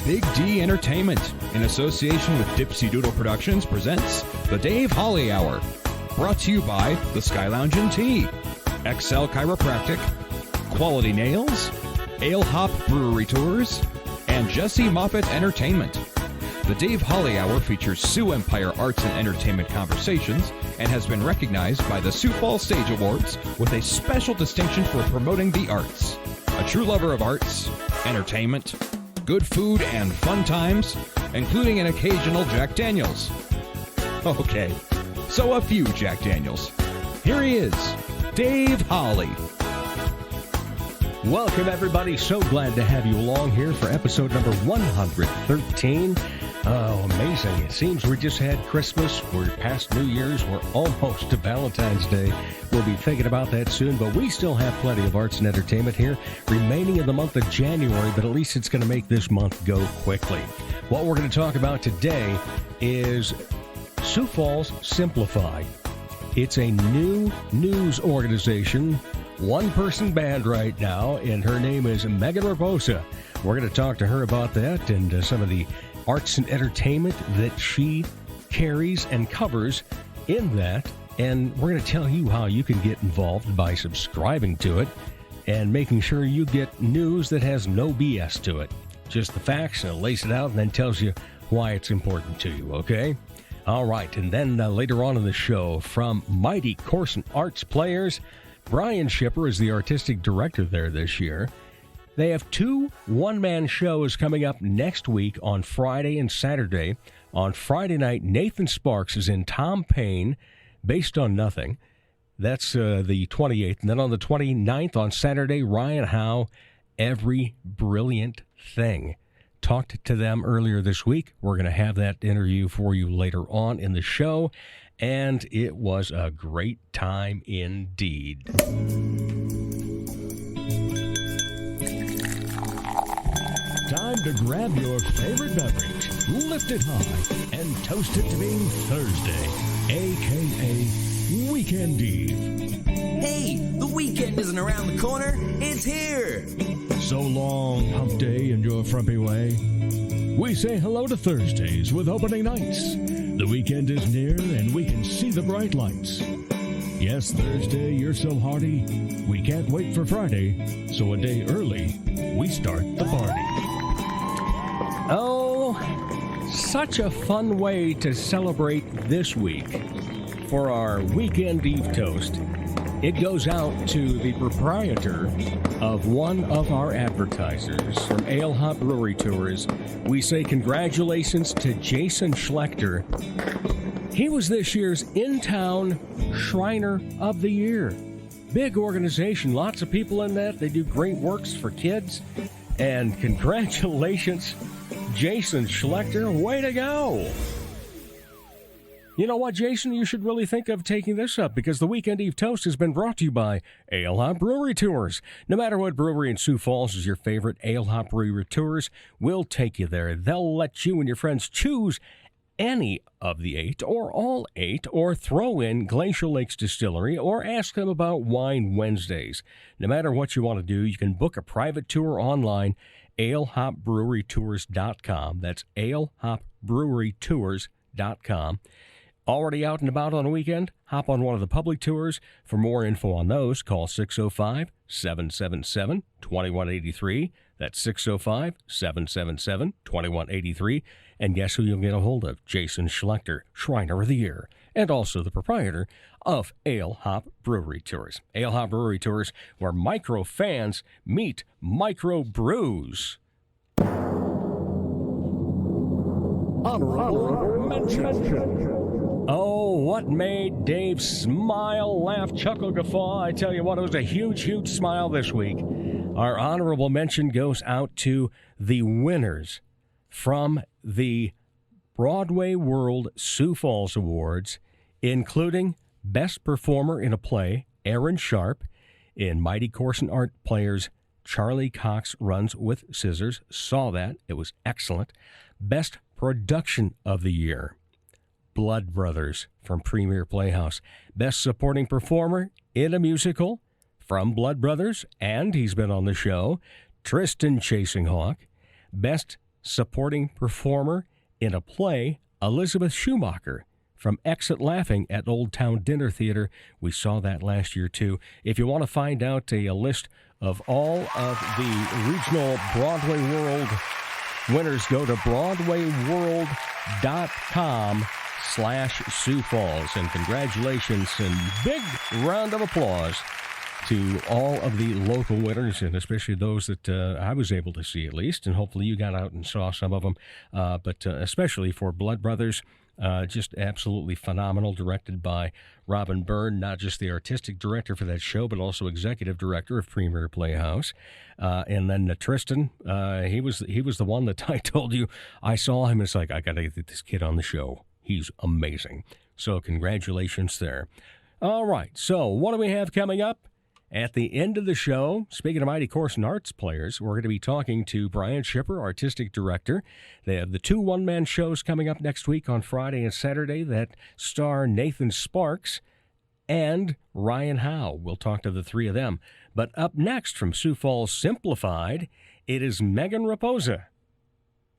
Big D Entertainment, in association with Dipsy Doodle Productions, presents The Dave Holly Hour. Brought to you by The Sky Lounge and Tea, XL Chiropractic, Quality Nails, Ale Hop Brewery Tours, and Jesse Moffett Entertainment. The Dave Holly Hour features Sioux Empire Arts and Entertainment Conversations and has been recognized by the Sioux Falls Stage Awards with a special distinction for promoting the arts. A true lover of arts, entertainment, good food, and fun times, including an occasional Jack Daniels. Okay, so a few Jack Daniels. Here he is, Dave Holly. Welcome, everybody. So glad to have you along here for episode number 113. Oh, amazing. It seems we just had Christmas. We're past New Year's. We're almost to Valentine's Day. We'll be thinking about that soon, but we still have plenty of arts and entertainment here remaining in the month of January, but at least it's going to make this month go quickly. What we're going to talk about today is Sioux Falls Simplified. It's a new news organization, one-person band right now, and her name is Megan Raposa. We're going to talk to her about that and some of the arts and entertainment that she carries and covers in that. And we're going to tell you how you can get involved by subscribing to it and making sure you get news that has no BS to it. Just the facts, and it lays it out and then tells you why it's important to you, okay? All right, and then later on in the show, from Mighty Corson Arts Players, Brian Shipper is the artistic director there this year. They have two one-man shows coming up next week on Friday and Saturday. On Friday night, Nathan Sparks is in Tom Paine, Based on Nothing. That's the 28th. And then on the 29th, on Saturday, Ryan Howe, Every Brilliant Thing. Talked to them earlier this week. We're going to have that interview for you later on in the show. And it was a great time indeed. Time to grab your favorite beverage, lift it high, and toast it to being Thursday, a.k.a. Weekend Eve. Hey, the weekend isn't around the corner, it's here! So long, hump day, and your frumpy way. We say hello to Thursdays with opening nights. The weekend is near, and we can see the bright lights. Yes, Thursday, you're so hearty, we can't wait for Friday, so a day early, we start the party. Oh, such a fun way to celebrate this week for our Weekend Eve toast. It goes out to the proprietor of one of our advertisers from Ale Hop Brewery Tours. We say congratulations to Jason Schlechter. He was this year's In-Town Shriner of the Year. Big organization, lots of people in that. They do great works for kids. And congratulations, Jason Schlechter. Way to go! You know what, Jason? You should really think of taking this up because the Weekend Eve Toast has been brought to you by Ale Hop Brewery Tours. No matter what brewery in Sioux Falls is your favorite, Ale Hop Brewery Tours will take you there. They'll let you and your friends choose any of the 8 or all 8 or throw in Glacial Lakes Distillery or ask them about Wine Wednesdays. No matter what you want to do, you can book a private tour online, alehopbrewerytours.com. That's alehopbrewerytours.com. Already out and about on a weekend? Hop on one of the public tours. For more info on those, call 605-777-2183. That's 605-777-2183. And guess who you'll get a hold of? Jason Schlechter, Shriner of the Year, and also the proprietor of Ale Hop Brewery Tours. Ale Hop Brewery Tours, where micro fans meet micro brews. Honorable mention. Oh, what made Dave smile, laugh, chuckle, guffaw? I tell you what, it was a huge, huge smile this week. Our honorable mention goes out to the winners from the Broadway World Sioux Falls Awards, including Best Performer in a Play, Aaron Sharp, in Mighty Corson Art Players, Charlie Cox Runs with Scissors. Saw that. It was excellent. Best Production of the Year, Blood Brothers from Premier Playhouse. Best Supporting Performer in a Musical from Blood Brothers, and he's been on the show, Tristan Chasing Hawk. Best supporting performer in a play, Elizabeth Schumacher, from Exit Laughing at Old Town Dinner Theater. We saw that last year, too. If you want to find out a list of all of the regional Broadway World winners, go to BroadwayWorld.com/Sioux Falls. And congratulations and big round of applause to all of the local winners, and especially those that I was able to see at least, and hopefully you got out and saw some of them, but especially for Blood Brothers. Just absolutely phenomenal, directed by Robin Byrne, not just the artistic director for that show, but also executive director of Premier Playhouse. And then Tristan, he was the one that I told you I saw him. It's like, I got to get this kid on the show. He's amazing. So congratulations there. All right, so what do we have coming up? At the end of the show, speaking of Mighty Course and Arts players, we're going to be talking to Brian Schipper, artistic director. They have the 2 one-man shows coming up next week on Friday and Saturday that star Nathan Sparks and Ryan Howe. We'll talk to the 3 of them. But up next from Sioux Falls Simplified, it is Megan Raposa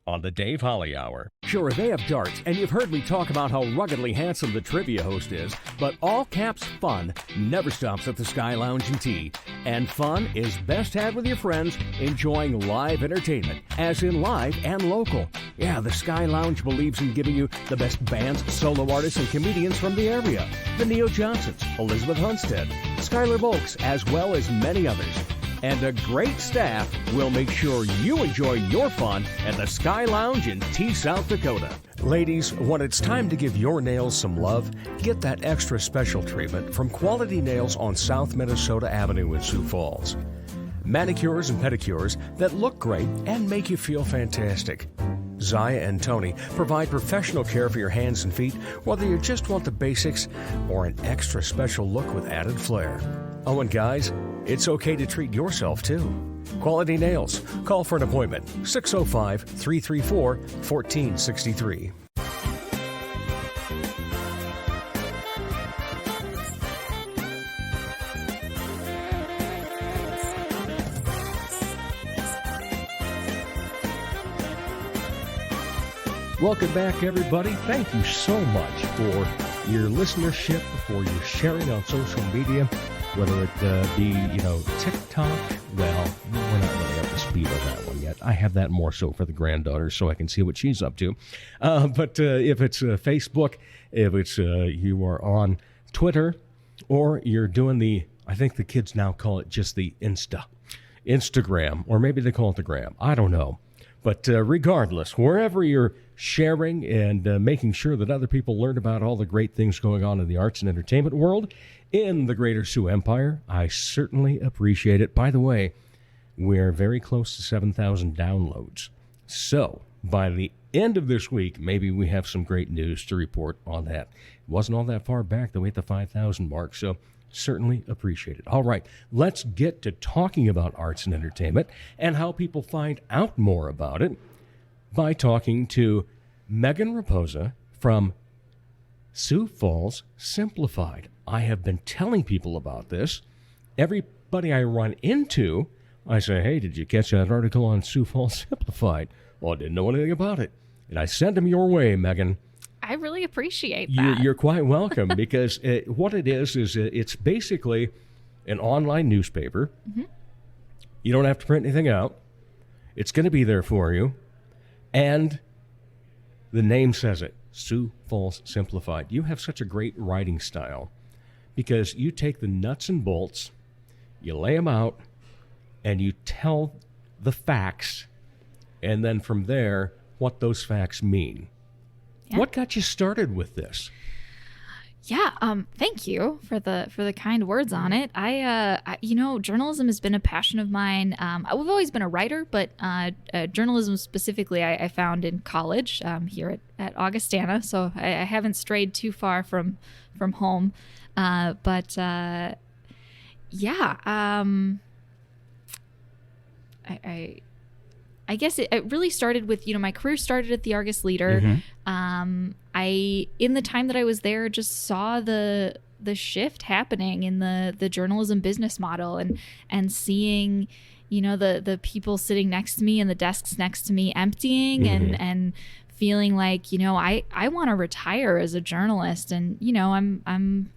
on the Dave Holly Hour. Sure, they have darts, and you've heard me talk about how ruggedly handsome the trivia host is, but all caps fun never stops at the Sky Lounge and Tea. And fun is best had with your friends enjoying live entertainment, as in live and local. Yeah, the Sky Lounge believes in giving you the best bands, solo artists, and comedians from the area. The Neo Johnsons, Elizabeth Hunstead, Skylar Volks, as well as many others. And a great staff will make sure you enjoy your fun at the Sky Lounge in Tea, South Dakota. Ladies, when it's time to give your nails some love, get that extra special treatment from Quality Nails on South Minnesota Avenue in Sioux Falls. Manicures and pedicures that look great and make you feel fantastic. Zaya and Tony provide professional care for your hands and feet, whether you just want the basics or an extra special look with added flair. Oh, and guys, it's okay to treat yourself, too. Quality Nails. Call for an appointment. 605-334-1463. Welcome back, everybody. Thank you so much for your listenership, for your sharing on social media, whether it be, TikTok. Well, we're not really up to speed on that one yet. I have that more so for the granddaughter so I can see what she's up to. But if it's Facebook, if it's you are on Twitter, or you're doing I think the kids now call it just the Instagram, or maybe they call it the gram. I don't know. But regardless, wherever you're sharing and making sure that other people learn about all the great things going on in the arts and entertainment world in the greater Sioux Empire, I certainly appreciate it. By the way, we're very close to 7,000 downloads. So by the end of this week, maybe we have some great news to report on that. It wasn't all that far back that we hit the 5,000 mark, so certainly appreciate it. All right, let's get to talking about arts and entertainment and how people find out more about it by talking to Megan Raposa from Sioux Falls Simplified. I have been telling people about this. Everybody I run into, I say, hey, did you catch that article on Sioux Falls Simplified? Well, I didn't know anything about it. And I sent them your way, Megan. I really appreciate that. You're quite welcome, because what it is it's basically an online newspaper. Mm-hmm. You don't have to print anything out. It's going to be there for you. And the name says it, Sioux Falls Simplified. You have such a great writing style because you take the nuts and bolts, you lay them out, and you tell the facts, and then from there, what those facts mean. Yeah. What got you started with this? Yeah, thank you for the kind words on it. I journalism has been a passion of mine. I've always been a writer, but journalism specifically I found in college here at Augustana, so I haven't strayed too far from home. I guess it really started with, my career started at the Argus Leader. Mm-hmm. In the time that I was there, just saw the shift happening in the journalism business model and seeing, the people sitting next to me and the desks next to me emptying and feeling like, I want to retire as a journalist, and, I'm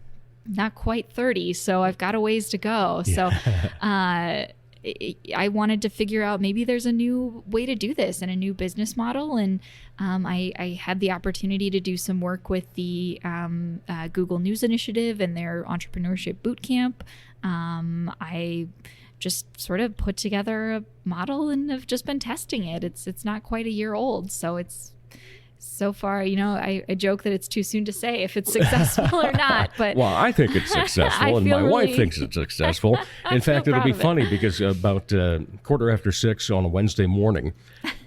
not quite 30, so I've got a ways to go. So, I wanted to figure out maybe there's a new way to do this and a new business model. And I had the opportunity to do some work with the Google News Initiative and their entrepreneurship boot camp. I just sort of put together a model and have just been testing it. It's not quite a year old, so it's so far, I joke that it's too soon to say if it's successful or not. But well, I think it's successful, and my wife thinks it's successful. In fact, it'll be funny because about 6:15 on a Wednesday morning,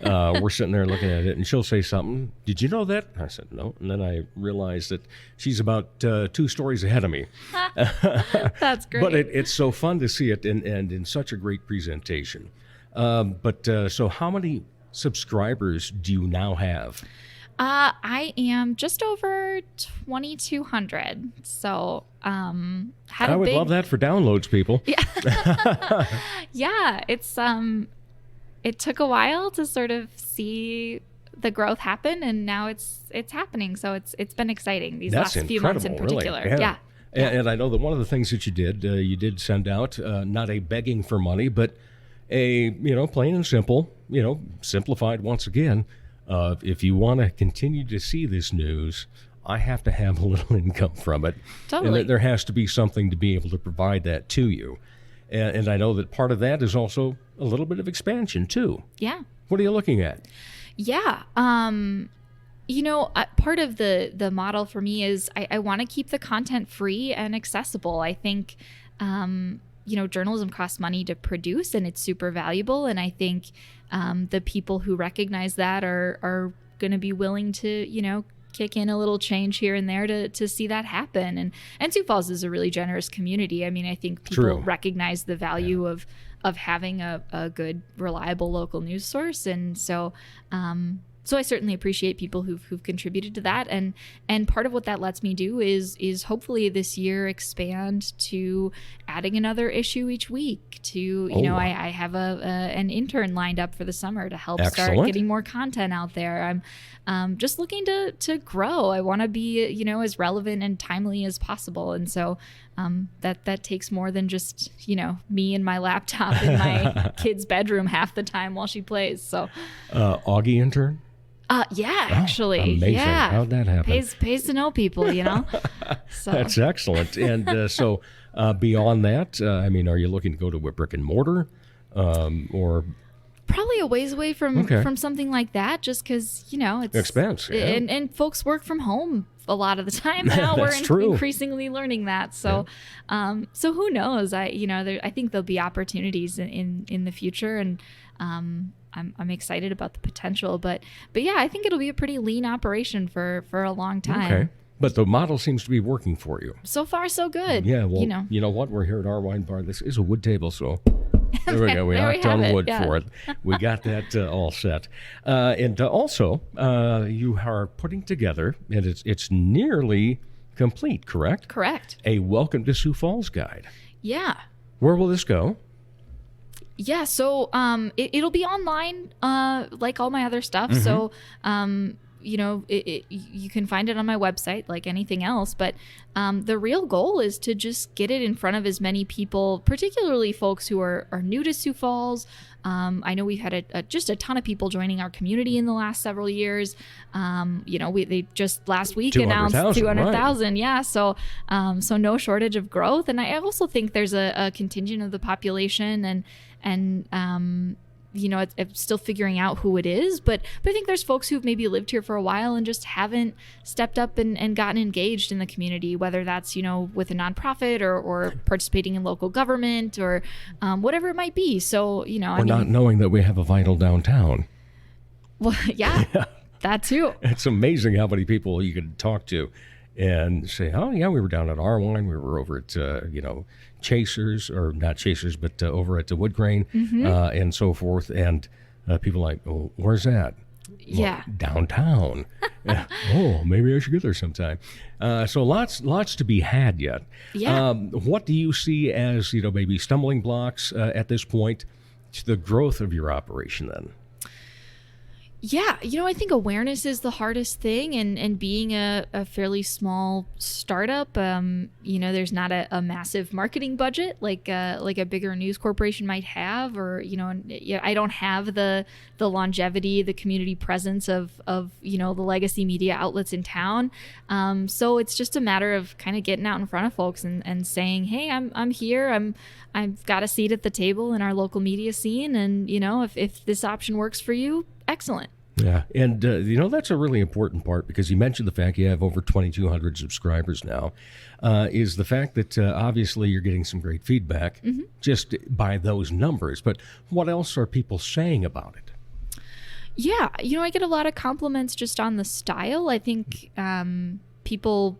we're sitting there looking at it, and she'll say something. Did you know that? I said no, and then I realized that she's about 2 stories ahead of me. That's great. But it's so fun to see it, and in such a great presentation. So how many subscribers do you now have? I am just over 2,200. So, I would love that for downloads, people. Yeah. Yeah. It's, it took a while to sort of see the growth happen, and now it's happening. So it's been exciting these last few months in particular. Really. Yeah. And I know that one of the things that you did send out, not a begging for money, but a, plain and simple, simplified once again, if you want to continue to see this news, I have to have a little income from it. Totally. And there has to be something to be able to provide that to you. And I know that part of that is also a little bit of expansion too. Yeah. What are you looking at? Yeah. Part of the model for me is I want to keep the content free and accessible. I think, journalism costs money to produce, and it's super valuable. And I think the people who recognize that are going to be willing to, kick in a little change here and there to see that happen. And Sioux Falls is a really generous community. I mean, I think people recognize the value of having a good, reliable local news source. And so I certainly appreciate people who've contributed to that, and part of what that lets me do is hopefully this year expand to adding another issue each week. I have an intern lined up for the summer to help start getting more content out there. I'm just looking to grow. I want to be as relevant and timely as possible, and so that takes more than just me and my laptop in my kid's bedroom half the time while she plays. So Augie intern. Yeah, actually. Amazing. Yeah. How'd that happen? Pays to know people, So. That's excellent. And so beyond that, are you looking to go to a brick and mortar or? Probably a ways away from something like that, just because, it's expense. Yeah. And folks work from home a lot of the time now. We're increasingly learning that. So, so who knows? I think there'll be opportunities in the future, and I'm excited about the potential, but yeah, I think it'll be a pretty lean operation for a long time. Okay. But the model seems to be working for you. So far, so good. Yeah, well, you know what? We're here at our wine bar. This is a wood table, so there we go. We knocked on wood for it. We got that all set. And also, you are putting together, and it's nearly complete, correct? Correct. A Welcome to Sioux Falls guide. Yeah. Where will this go? Yeah, so it'll be online like all my other stuff. So, you can find it on my website like anything else. But the real goal is to just get it in front of as many people, particularly folks who are new to Sioux Falls. I know we've had just a ton of people joining our community in the last several years. They just last week announced 200,000. Right. Yeah. So no shortage of growth. And I also think there's a contingent of the population and it's still figuring out who it is. But I think there's folks who've maybe lived here for a while and just haven't stepped up and gotten engaged in the community, whether that's, with a nonprofit or participating in local government or whatever it might be. So, not knowing that we have a vital downtown. Well, yeah. That too. It's amazing how many people you could talk to and say, oh, yeah, we were down at Arwine. We were over at, Chasers, or not Chasers, but over at the Wood Grain and so forth. And people are like, oh, where's that? Yeah. Well, downtown. Oh, maybe I should get there sometime. So lots to be had yet. Yeah. What do you see as, maybe stumbling blocks at this point to the growth of your operation then? Yeah, I think awareness is the hardest thing, and being a fairly small startup, there's not a massive marketing budget like a bigger news corporation might have, or I don't have the longevity, the community presence of the legacy media outlets in town. So it's just a matter of kind of getting out in front of folks and saying, hey, I'm here, I've got a seat at the table in our local media scene, and if this option works for you, excellent. Yeah, and that's a really important part, because you mentioned the fact you have over 2,200 subscribers now, is the fact that obviously you're getting some great feedback just by those numbers. But what else are people saying about it? Yeah, I get a lot of compliments just on the style. I think people,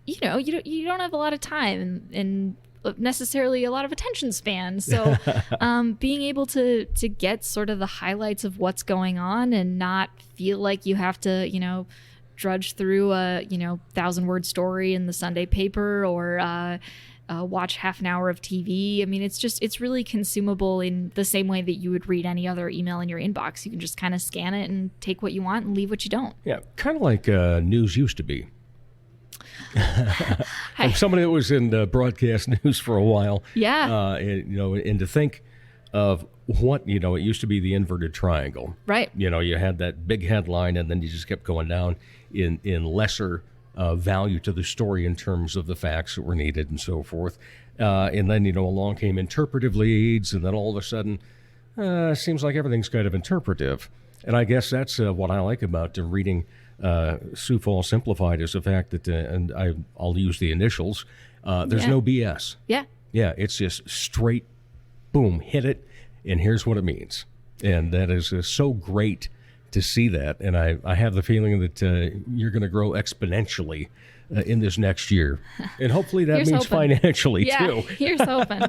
you don't have a lot of time and necessarily a lot of attention span. So being able to get sort of the highlights of what's going on and not feel like you have to, drudge through a, 1,000-word story in the Sunday paper, or watch half an hour of TV. I mean, it's really consumable in the same way that you would read any other email in your inbox. You can just kind of scan it and take what you want and leave what you don't. Yeah, kind of like news used to be. From somebody that was in broadcast news for a while. Yeah. And to think of what, it used to be the inverted triangle. Right. You had that big headline, and then you just kept going down in lesser value to the story in terms of the facts that were needed and so forth. And then, along came interpretive leads, and then all of a sudden, seems like everything's kind of interpretive. And I guess that's what I like about reading Sioux Falls Simplified, is the fact that, and I'll use the initials, there's no BS. Yeah. Yeah, it's just straight, boom, hit it, and here's what it means. And that is so great to see that. And I have the feeling that you're going to grow exponentially in this next year. And hopefully that means hoping. Financially, too. Here's hoping.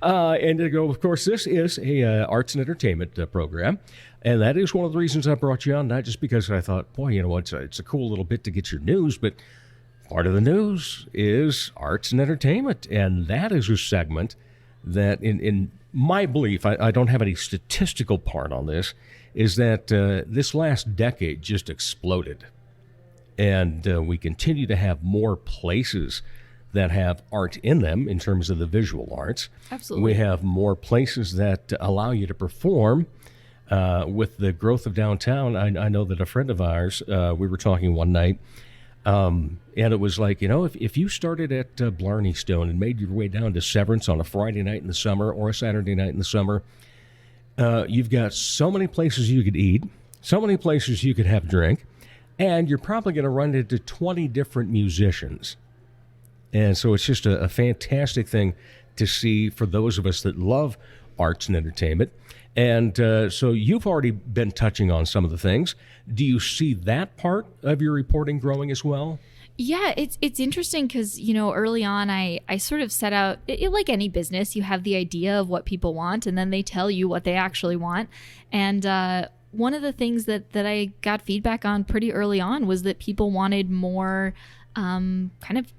And of course, this is a arts and entertainment program. And that is one of the reasons I brought you on, not just because I thought, boy, it's a cool little bit to get your news, but part of the news is arts and entertainment. And that is a segment that, in my belief, I don't have any statistical part on this, is that this last decade just exploded. And we continue to have more places that have art in them in terms of the visual arts. Absolutely. We have more places that allow you to perform. With the growth of downtown, I know that a friend of ours, we were talking one night, and it was like, if you started at Blarney Stone and made your way down to Severance on a Friday night in the summer or a Saturday night in the summer, you've got so many places you could eat, so many places you could have drink, and you're probably going to run into 20 different musicians. And so it's just a fantastic thing to see for those of us that love arts and entertainment. And so you've already been touching on some of the things. Do you see that part of your reporting growing as well? Yeah, it's interesting because, early on I sort of set out, like any business, you have the idea of what people want, and then they tell you what they actually want. And one of the things that I got feedback on pretty early on was that people wanted more kind of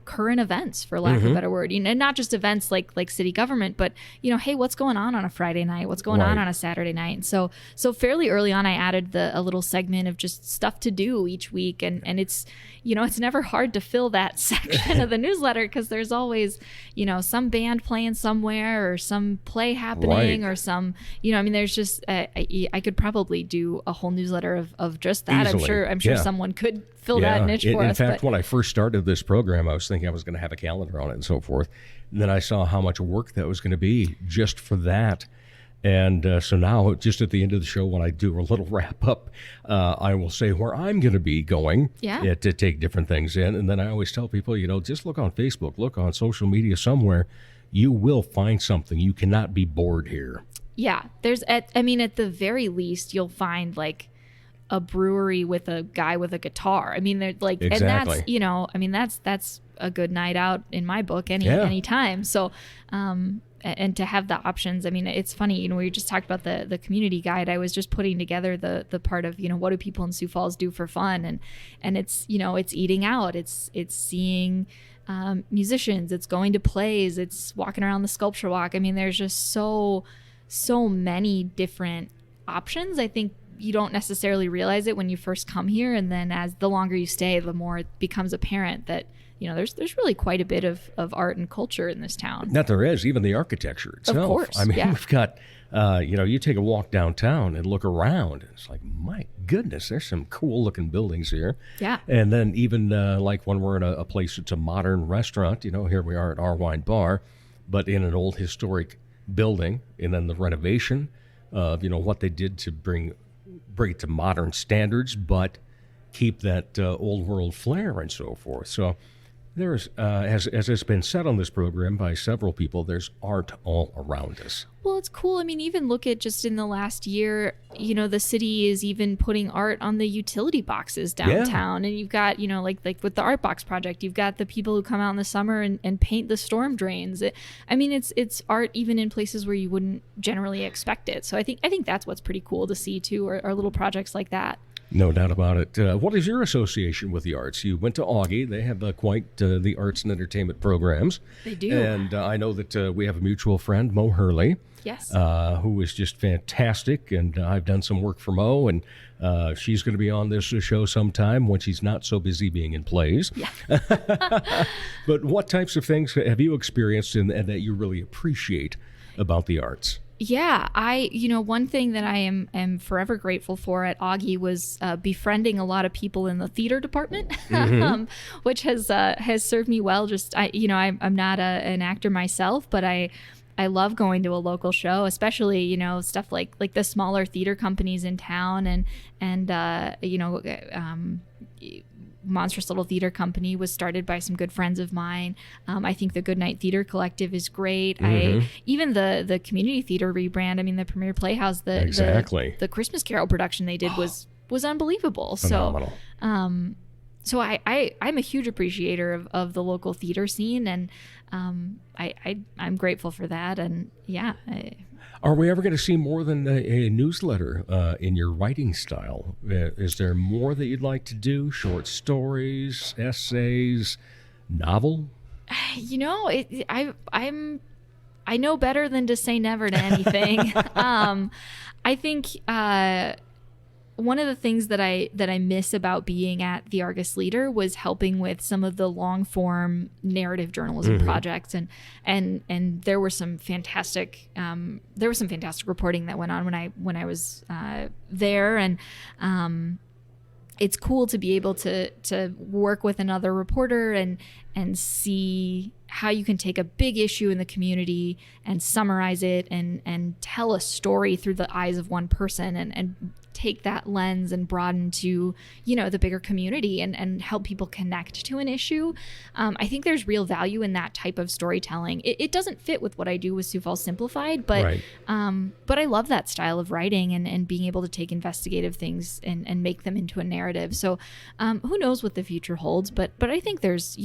current events, for lack of a better word, and not just events like city government, but hey, what's going on a Friday night? What's going on a Saturday night? And so fairly early on, I added a little segment of just stuff to do each week, and it's it's never hard to fill that section of the newsletter because there's always some band playing somewhere or some play happening or some there's just I could probably do a whole newsletter of just that. Easily. I'm sure someone could fill that niche for us. In fact, when I first started this program, I was thinking I was going to have a calendar on it and so forth. And then I saw how much work that was going to be just for that. And so now, just at the end of the show, when I do a little wrap up, I will say where I'm going to be going to take different things in. And then I always tell people, just look on Facebook, look on social media somewhere. You will find something. You cannot be bored here. Yeah. There's, at the very least, you'll find like a brewery with a guy with a guitar. I mean, they're like, exactly. And that's a good night out in my book any time. So, and to have the options. I mean, it's funny, we just talked about the community guide. I was just putting together the part of, what do people in Sioux Falls do for fun? And it's, it's eating out. It's seeing musicians. It's going to plays. It's walking around the sculpture walk. I mean, there's just so so many different options. I think you don't necessarily realize it when you first come here, and then as the longer you stay, the more it becomes apparent that there's really quite a bit of art and culture in this town. That there is, even the architecture itself. Of course, I mean, yeah. we've got, you take a walk downtown and look around, and it's like, my goodness, there's some cool looking buildings here. Yeah. And then even like when we're in a place that's a modern restaurant, here we are at Our Wine Bar, but in an old historic building, and then the renovation of, what they did to bring it to modern standards, but keep that old world flair and so forth. So there's, as has been said on this program by several people, there's art all around us. Well, it's cool. I mean, even look at just in the last year, the city is even putting art on the utility boxes downtown. Yeah. And you've got, like with the Art Box project, you've got the people who come out in the summer and paint the storm drains. It's art even in places where you wouldn't generally expect it. So I think that's what's pretty cool to see too, are little projects like that. No doubt about it. What is your association with the arts? You went to Augie. They have quite the arts and entertainment programs. They do. And I know that we have a mutual friend, Mo Hurley. Yes. Who is just fantastic. And I've done some work for Mo, and she's going to be on this show sometime when she's not so busy being in plays. Yeah. But what types of things have you experienced and that you really appreciate about the arts? Yeah, one thing that I am forever grateful for at Augie was befriending a lot of people in the theater department, which has served me well. I'm not an actor myself, but I love going to a local show, especially stuff like the smaller theater companies in town, and Monstrous Little Theater Company was started by some good friends of mine. I think the Goodnight Theater Collective is great. Even the community theater rebrand. I mean, the Premier Playhouse, the Christmas Carol production they did was unbelievable. Phenomenal. So I'm a huge appreciator of the local theater scene, and I'm grateful for that. And yeah. Are we ever going to see more than a newsletter in your writing style? Is there more that you'd like to do? Short stories, essays, novel? I know better than to say never to anything. I think one of the things that I miss about being at the Argus Leader was helping with some of the long form narrative journalism projects, and there were some fantastic reporting that went on when I was there, and it's cool to be able to work with another reporter and see how you can take a big issue in the community and summarize it and tell a story through the eyes of one person and take that lens and broaden to, the bigger community and help people connect to an issue. I think there's real value in that type of storytelling. It doesn't fit with what I do with Sioux Falls Simplified, but right. But I love that style of writing and being able to take investigative things and make them into a narrative. So who knows what the future holds, but I think there's,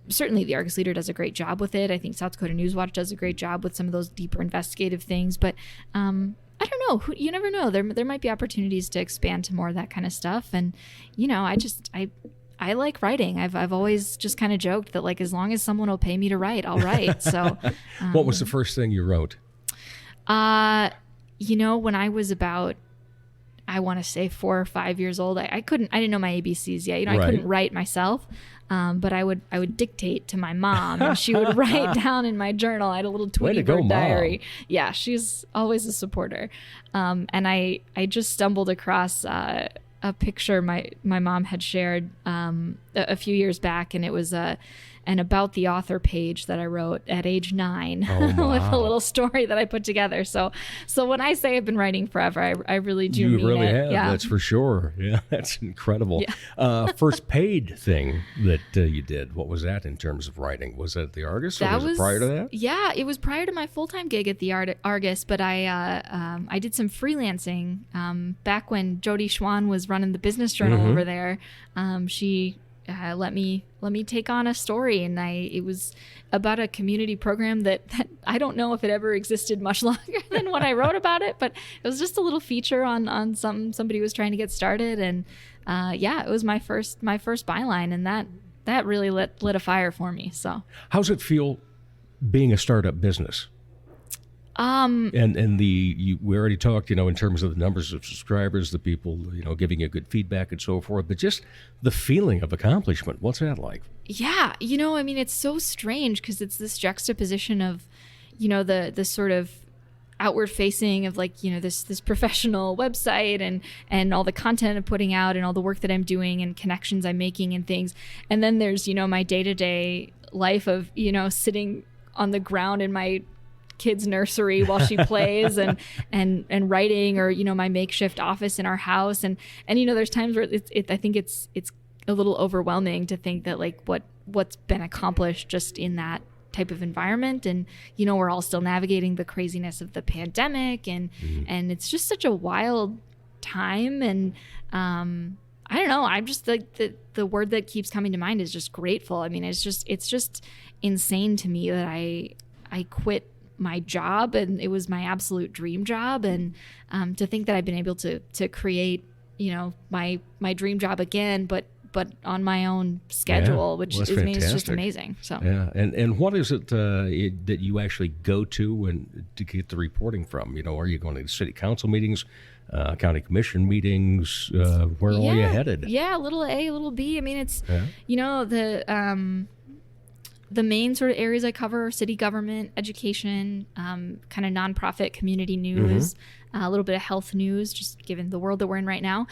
certainly the Argus Leader does a great job with it. I think South Dakota News Watch does a great job with some of those deeper investigative things, but I don't know. You never know. There might be opportunities to expand to more of that kind of stuff. And, I like writing. I've always just kind of joked that, like, as long as someone will pay me to write, I'll write. So what was the first thing you wrote? When I was about, I want to say 4 or 5 years old, I didn't know my ABCs yet. I couldn't write myself. But I would dictate to my mom, and she would write down in my journal. I had a little Tweety Bird diary. Yeah, she's always a supporter. And I just stumbled across a picture my mom had shared a few years back, and it was an about the author page that I wrote at age 9 with a little story that I put together. So when I say I've been writing forever, I really do mean it. You really have, yeah. That's for sure. Yeah, that's incredible. Yeah. First paid thing that you did, what was that in terms of writing? Was that the Argus, or was it prior to that? Yeah, it was prior to my full-time gig at the Argus, but I did some freelancing back when Jody Schwan was running the business journal over there. She let me take on a story, and it was about a community program that I don't know if it ever existed much longer than when I wrote about it, but it was just a little feature on somebody who was trying to get started, and it was my first byline, and that really lit a fire for me. So how's it feel being a startup business? And we already talked, in terms of the numbers of subscribers, the people, giving you good feedback and so forth, but just the feeling of accomplishment. What's that like? Yeah, it's so strange because it's this juxtaposition of, the sort of outward facing of like, this professional website and all the content I'm putting out and all the work that I'm doing and connections I'm making and things. And then there's, my day-to-day life of, sitting on the ground in my kid's nursery while she plays and writing, or my makeshift office in our house, and there's times where I think it's a little overwhelming to think that like what's been accomplished just in that type of environment, and we're all still navigating the craziness of the pandemic, and it's just such a wild time, and I don't know, I'm just like the word that keeps coming to mind is just grateful. I mean, it's just insane to me that I quit my job, and it was my absolute dream job, and to think that I've been able to create my dream job again, but on my own schedule, which is it's just amazing. So yeah, and what is it that you actually go to to get the reporting from? Are you going to city council meetings, county commission meetings? Where are you headed? Yeah, little A, little B. I mean, it's the main sort of areas I cover are city government, education, kind of nonprofit community news, a little bit of health news, just given the world that we're in right now.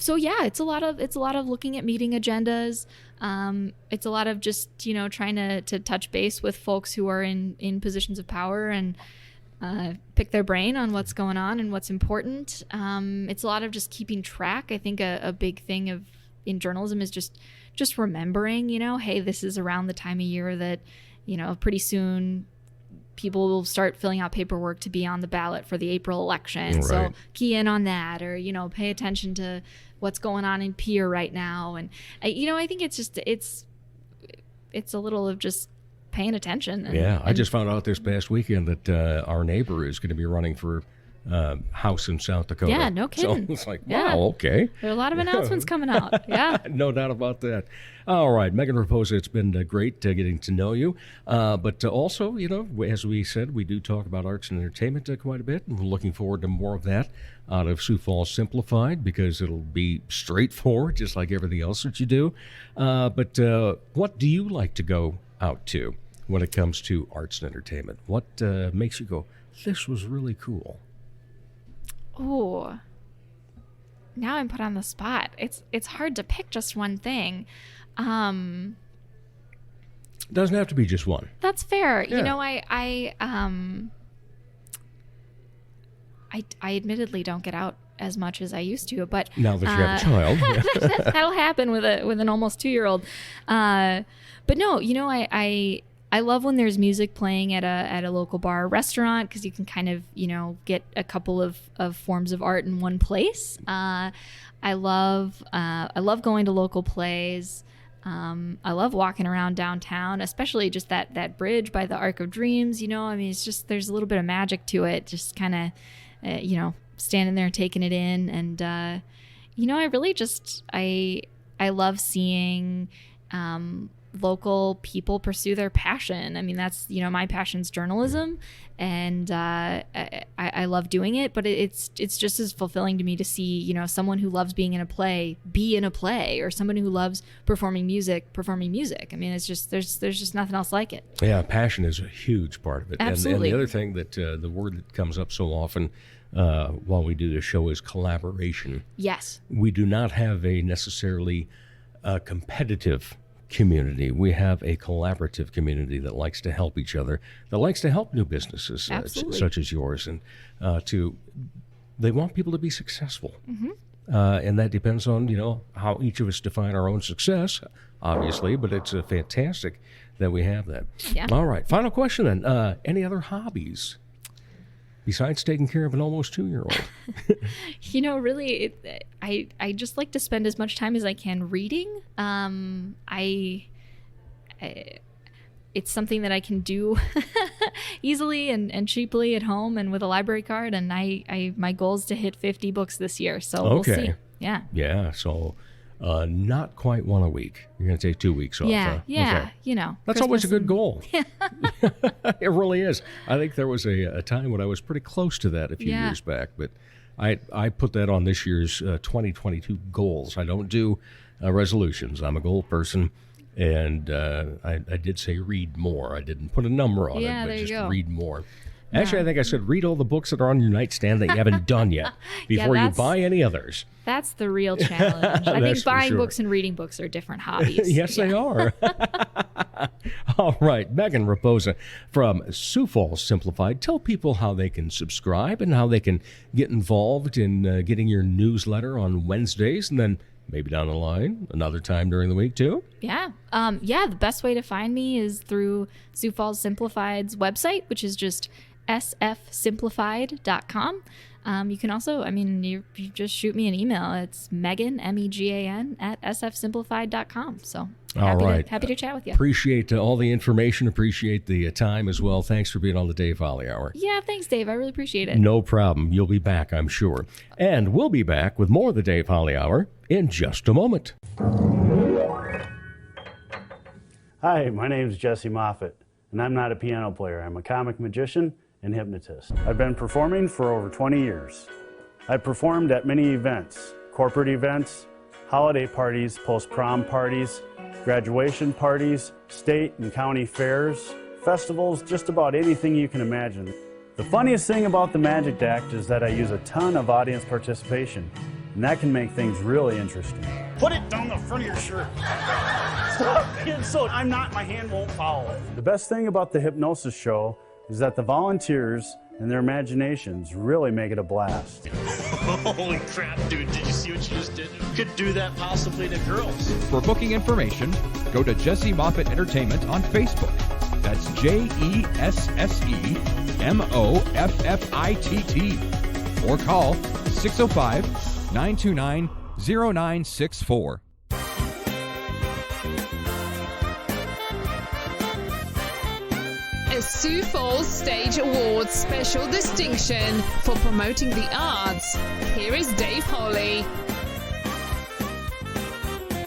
So yeah, it's a lot of looking at meeting agendas. It's a lot of just, trying to touch base with folks who are in positions of power and pick their brain on what's going on and what's important. It's a lot of just keeping track. I think a big thing in journalism is just remembering, hey, this is around the time of year that, pretty soon people will start filling out paperwork to be on the ballot for the April election. Right. So key in on that, or, pay attention to what's going on in Pier right now. And, I think it's just, it's a little of just paying attention. I just found out this past weekend that our neighbor is going to be running for house in South Dakota. Yeah, no kidding. So it's like, wow, okay. There are a lot of announcements coming out. Yeah. No doubt about that. All right, Megan Raposa, it's been great getting to know you. But also, as we said, we do talk about arts and entertainment quite a bit, and we're looking forward to more of that out of Sioux Falls Simplified, because it'll be straightforward, just like everything else that you do. But what do you like to go out to when it comes to arts and entertainment? What makes you go, this was really cool? Oh, now I'm put on the spot. It's hard to pick just one thing. Doesn't have to be just one. That's fair. Yeah. I admittedly don't get out as much as I used to, but now that you have a child, that'll happen with an almost 2-year-old. But no, I love when there's music playing at a local bar or restaurant, because you can kind of, get a couple of forms of art in one place. I love going to local plays. I love walking around downtown, especially just that bridge by the Arc of Dreams. It's just, there's a little bit of magic to it. Just kind of, standing there taking it in. And, I really just, I love seeing, local people pursue their passion. I mean, that's, my passion's journalism, and I love doing it, but it's just as fulfilling to me to see, someone who loves being in a play be in a play, or someone who loves performing music. I mean, it's just, there's just nothing else like it. Yeah, passion is a huge part of it. Absolutely. And the other thing that the word that comes up so often while we do this show is collaboration. Yes. We do not have a necessarily competitive community. We have a collaborative community that likes to help each other, that likes to help new businesses such as yours, and they want people to be successful. And that depends on, how each of us define our own success, obviously, but it's fantastic that we have that. Yeah. All right, final question then. Any other hobbies besides taking care of an almost 2-year-old? Really, I just like to spend as much time as I can reading. It's something that I can do easily and cheaply at home and with a library card. And my goal is to hit 50 books this year. So we'll see. Yeah. Yeah. So Not quite one a week. You're going to take 2 weeks off. Yeah, huh? Okay. you know. That's always a Christmas good goal. It really is. I think there was a time when I was pretty close to that a few years back, but I put that on this year's 2022 goals. I don't do resolutions. I'm a goal person, and I did say read more. I didn't put a number on it, but just read more. Actually, I think I said read all the books that are on your nightstand that you haven't done yet before you buy any others. That's the real challenge. I think buying books and reading books are different hobbies. Yes, they are. All right, Megan Raposa from Sioux Falls Simplified. Tell people how they can subscribe and how they can get involved in getting your newsletter on Wednesdays, and then maybe down the line, another time during the week too. Yeah. The best way to find me is through Sioux Falls Simplified's website, which is just sfsimplified.com. You can also, you just shoot me an email. It's Megan, M-E-G-A-N, at sfsimplified.com. So happy to chat with you. Appreciate all the information. Appreciate the time as well. Thanks for being on the Dave Holly Hour. Yeah, thanks, Dave. I really appreciate it. No problem. You'll be back, I'm sure. And we'll be back with more of the Dave Holly Hour in just a moment. Hi, my name is Jesse Moffett, and I'm not a piano player. I'm a comic magician and hypnotist. I've been performing for over 20 years. I've performed at many events, corporate events, holiday parties, post-prom parties, graduation parties, state and county fairs, festivals, just about anything you can imagine. The funniest thing about the Magic Act is that I use a ton of audience participation, and that can make things really interesting. Put it down the front of your shirt. Stop being so my hand won't follow. The best thing about the hypnosis show is that the volunteers and their imaginations really make it a blast. Holy crap, dude, did you see what you just did? You could do that possibly to girls. For booking information, go to Jesse Moffett Entertainment on Facebook. That's JESSEMOFFITT. Or call 605-929-0964. A Sioux Falls Stage Awards special distinction for promoting the arts. Here is Dave Holly.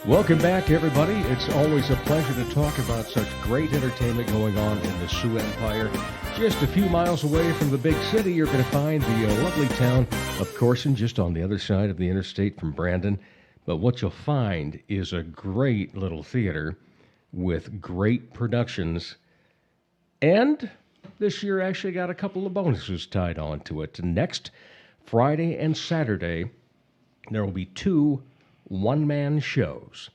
Welcome back, everybody. It's always a pleasure to talk about such great entertainment going on in the Sioux Empire. Just a few miles away from the big city, you're going to find the lovely town of Corson, just on the other side of the interstate from Brandon. But what you'll find is a great little theater with great productions. And this year actually got a couple of bonuses tied on to it. Next Friday and Saturday, there will be 2 one-man shows.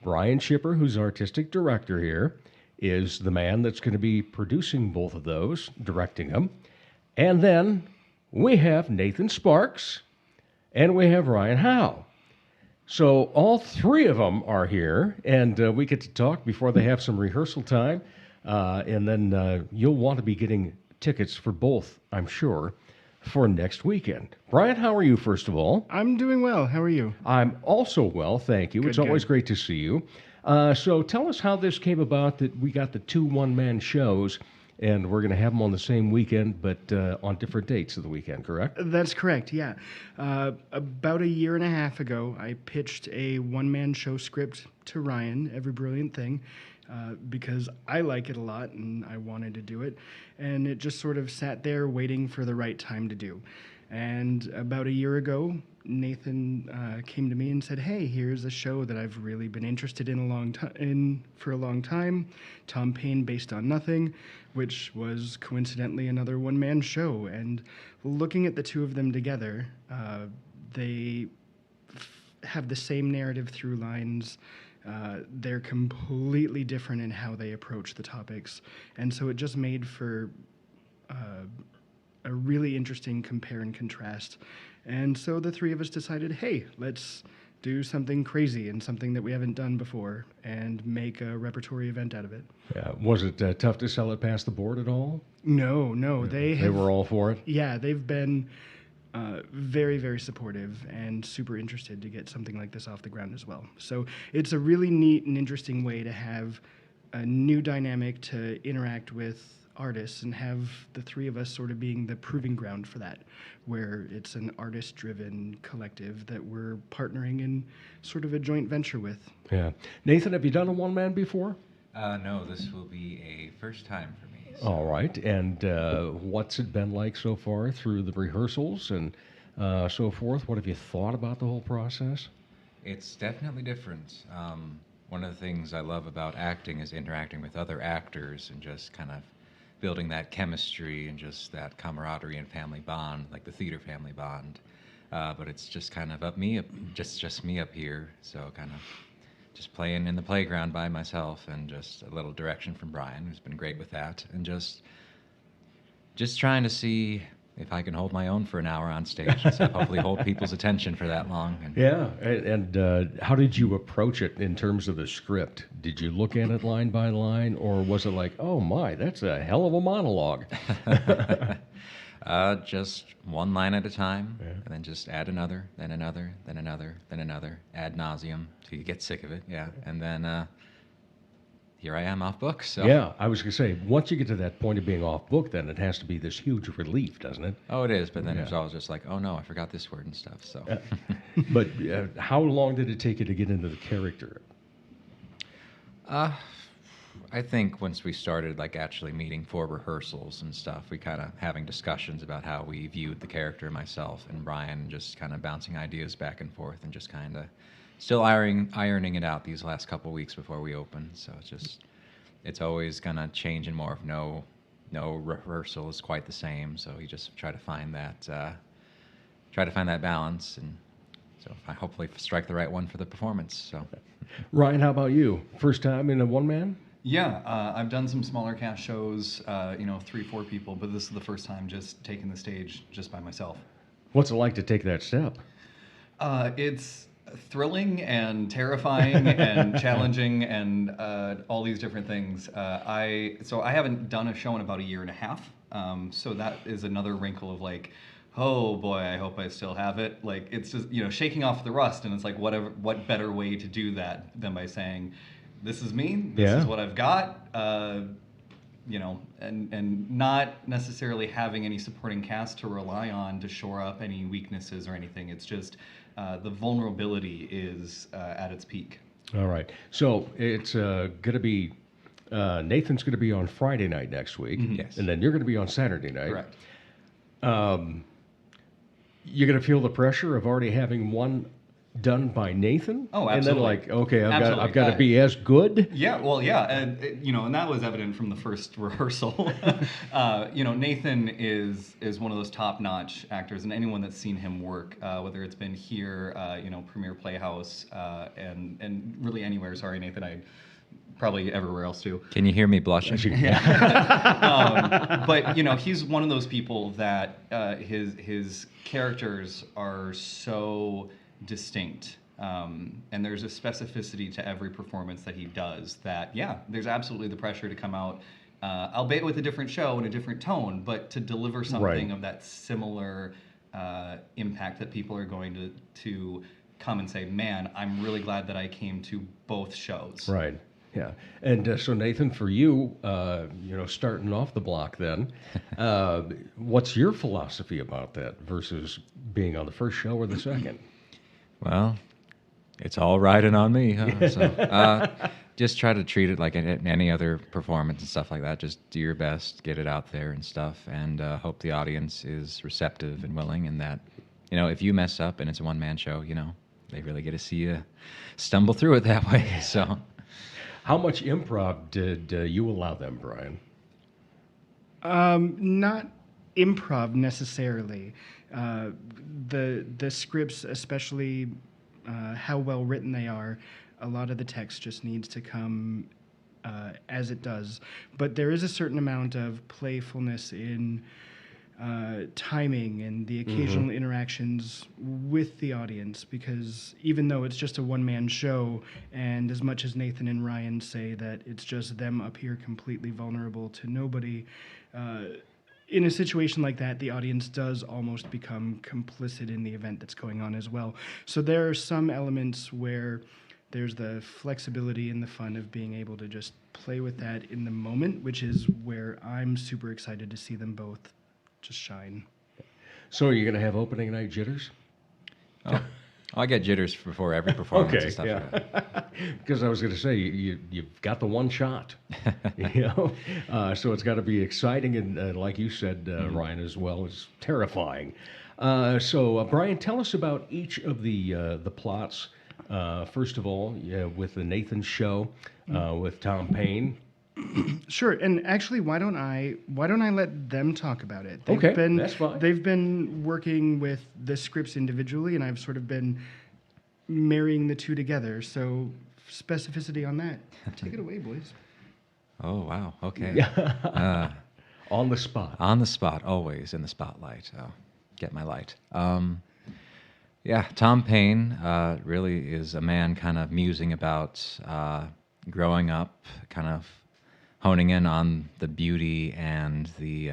Brian Shipper, who's artistic director here, is the man that's going to be producing both of those, directing them. And then we have Nathan Sparks and we have Ryan Howe. So all 3 of them are here, and we get to talk before they have some rehearsal time. And then you'll want to be getting tickets for both, I'm sure, for next weekend. Brian, how are you, first of all? I'm doing well. How are you? I'm also well, thank you. It's always great to see you. So tell us how this came about that we got the 2 one-man shows, and we're going to have them on the same weekend, but on different dates of the weekend, correct? That's correct, yeah. About a year and a half ago, I pitched a one-man show script to Ryan, Every Brilliant Thing, because I like it a lot and I wanted to do it. And it just sort of sat there waiting for the right time to do. And about a year ago, Nathan came to me and said, "Hey, here's a show that I've really been interested in for a long time, Tom Paine Based on Nothing," which was coincidentally another one-man show. And looking at the 2 of them together, they have the same narrative through lines. They're completely different in how they approach the topics. And so it just made for a really interesting compare and contrast. And so the 3 of us decided, hey, let's do something crazy and something that we haven't done before and make a repertory event out of it. Was it tough to sell it past the board at all? No. They were all for it? Yeah, they've been very, very supportive and super interested to get something like this off the ground as well. So it's a really neat and interesting way to have a new dynamic to interact with artists and have the three of us sort of being the proving ground for that, where it's an artist-driven collective that we're partnering in sort of a joint venture with. Yeah. Nathan, have you done a one-man before? No, this will be a first time for me. So. All right. And what's it been like so far through the rehearsals and so forth? What have you thought about the whole process? It's definitely different. One of the things I love about acting is interacting with other actors and just kind of building that chemistry and just that camaraderie and family bond, like the theater family bond. But it's just kind of just me up here. So kind of just playing in the playground by myself and just a little direction from Brian, who's been great with that. And just trying to see if I can hold my own for an hour on stage and stuff, hopefully hold people's attention for that long. And yeah, and how did you approach it in terms of the script? Did you look at it line by line, or was it like, oh my, that's a hell of a monologue? Just one line at a time, and then just add another, then another, then another, then another, ad nauseum till you get sick of it, and then here I am off book. So yeah, I was going to say, once you get to that point of being off book, then it has to be this huge relief, doesn't it? Oh, it is, but then it's always just like, oh no, I forgot this word and stuff. So, but how long did it take you to get into the character? I think once we started like actually meeting for rehearsals and stuff, we kind of having discussions about how we viewed the character, myself and Brian, just kind of bouncing ideas back and forth and just kind of still ironing it out these last couple weeks before we open. So it's always gonna change and morph. No rehearsal is quite the same. So you just try to find that balance, and so I hopefully strike the right one for the performance. So, Ryan, how about you? First time in a one man? Yeah, I've done some smaller cast shows, 3-4 people, but this is the first time just taking the stage just by myself. What's it like to take that step? It's thrilling and terrifying and challenging and all these different things. I haven't done a show in about a year and a half, so that is another wrinkle of like, oh boy, I hope I still have it. Like, it's just, shaking off the rust, and it's like, what better way to do that than by saying, this is me, this is what I've got, and not necessarily having any supporting cast to rely on to shore up any weaknesses or anything. It's just the vulnerability is at its peak. All right. So it's going to be, Nathan's going to be on Friday night next week. Mm-hmm. Yes. And then you're going to be on Saturday night. Correct. You're going to feel the pressure of already having one done by Nathan? Oh, absolutely. And then like, okay, I've got to be as good? Yeah, well, yeah. And that was evident from the first rehearsal. Nathan is one of those top-notch actors, and anyone that's seen him work, whether it's been here, Premier Playhouse, and really anywhere. Sorry, Nathan, probably everywhere else too. Can you hear me blushing? But he's one of those people that his characters are so distinct, and there's a specificity to every performance that he does that there's absolutely the pressure to come out, albeit with a different show and a different tone, but to deliver something of that similar impact that people are going to come and say, man, I'm really glad that I came to both shows. Right. Yeah. And so Nathan, for you, starting off the block then, what's your philosophy about that versus being on the first show or the second? Well, it's all riding on me, huh? So just try to treat it like any other performance and stuff like that. Just do your best, get it out there and stuff, and hope the audience is receptive and willing, and that, if you mess up and it's a one-man show, they really get to see you stumble through it that way. So, how much improv did you allow them, Brian? Not improv necessarily. The scripts, especially how well written they are, a lot of the text just needs to come as it does. But there is a certain amount of playfulness in timing and the occasional interactions with the audience, because even though it's just a one-man show, and as much as Nathan and Ryan say that it's just them up here completely vulnerable to nobody, in a situation like that, the audience does almost become complicit in the event that's going on as well. So there are some elements where there's the flexibility and the fun of being able to just play with that in the moment, which is where I'm super excited to see them both just shine. So are you going to have opening night jitters? Oh, I get jitters before every performance and stuff like that. Because I was going to say, you've got the one shot, so it's got to be exciting and like you said, Ryan, as well as terrifying. So Brian, tell us about each of the plots. First of all, with the Nathan show with Tom Payne. Sure, and actually, why don't I let them talk about it? That's fine. They've been working with the scripts individually, and I've sort of been marrying the two together. So specificity on that. Take it away, boys. Oh wow. Okay. On the spot. On the spot, always in the spotlight. Oh, get my light. Yeah, Tom Payne really is a man kind of musing about growing up, kind of honing in on the beauty and the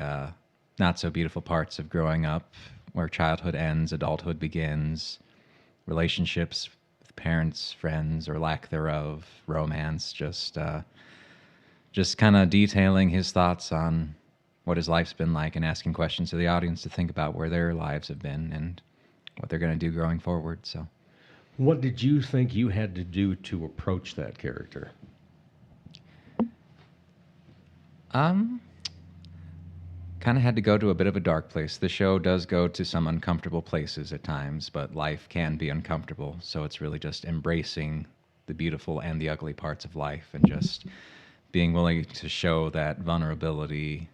not so beautiful parts of growing up, where childhood ends, adulthood begins, relationships with parents, friends, or lack thereof, romance, just kind of detailing his thoughts on what his life's been like and asking questions to the audience to think about where their lives have been and what they're going to do going forward. So, what did you think you had to do to approach that character? Kind of had to go to a bit of a dark place. The show does go to some uncomfortable places at times, but life can be uncomfortable. So it's really just embracing the beautiful and the ugly parts of life and just being willing to show that vulnerability,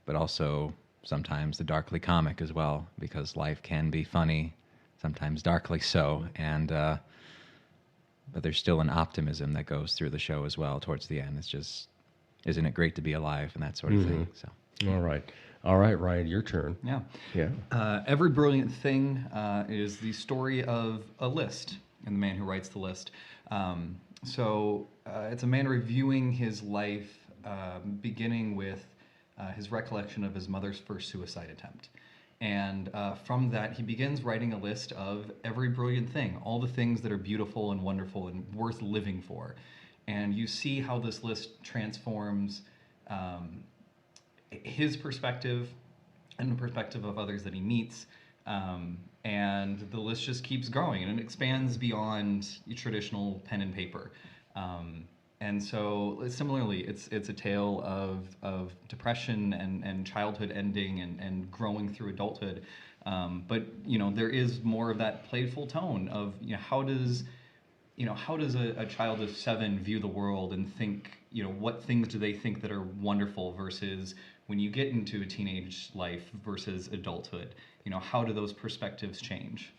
but also sometimes the darkly comic as well, because life can be funny, sometimes darkly so, and but there's still an optimism that goes through the show as well towards the end. It's just, isn't it great to be alive and that sort of thing. So, all right, Ryan, your turn. Yeah. Every Brilliant Thing is the story of a list and the man who writes the list. So it's a man reviewing his life, beginning with his recollection of his mother's first suicide attempt. And from that, he begins writing a list of every brilliant thing, all the things that are beautiful and wonderful and worth living for. And you see how this list transforms his perspective and the perspective of others that he meets. And the list just keeps growing and it expands beyond traditional pen and paper. And so similarly, it's a tale of depression and childhood ending and growing through adulthood. But there is more of that playful tone of how does a child of 7 view the world and think, what things do they think that are wonderful versus when you get into a teenage life versus adulthood, how do those perspectives change?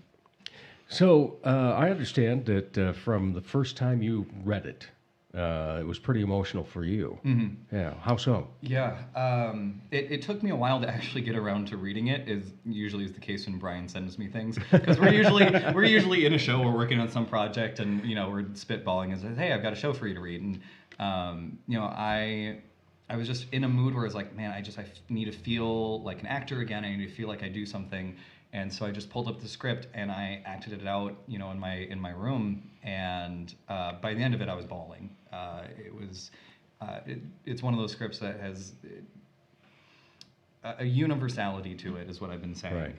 So I understand that from the first time you read it, it was pretty emotional for you. Mm-hmm. Yeah. How so? Yeah. It took me a while to actually get around to reading it, as usually is the case when Brian sends me things. Because we're usually in a show, we're working on some project, and we're spitballing and says, hey, I've got a show for you to read. And I was just in a mood where I was like, man, I need to feel like an actor again. I need to feel like I do something. And so I just pulled up the script and I acted it out, in my room. And by the end of it, I was bawling. It's one of those scripts that has a universality to it, is what I've been saying. Right.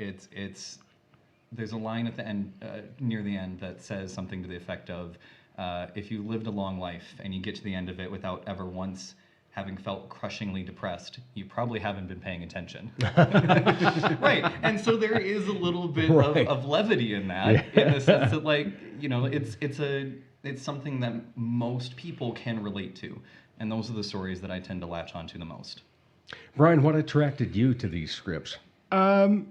There's a line at the end, near the end, that says something to the effect of, if you lived a long life and you get to the end of it without ever once having felt crushingly depressed, you probably haven't been paying attention. Right. And so there is a little bit of levity in that, in the sense that, it's something that most people can relate to. And those are the stories that I tend to latch onto the most. Brian, what attracted you to these scripts? A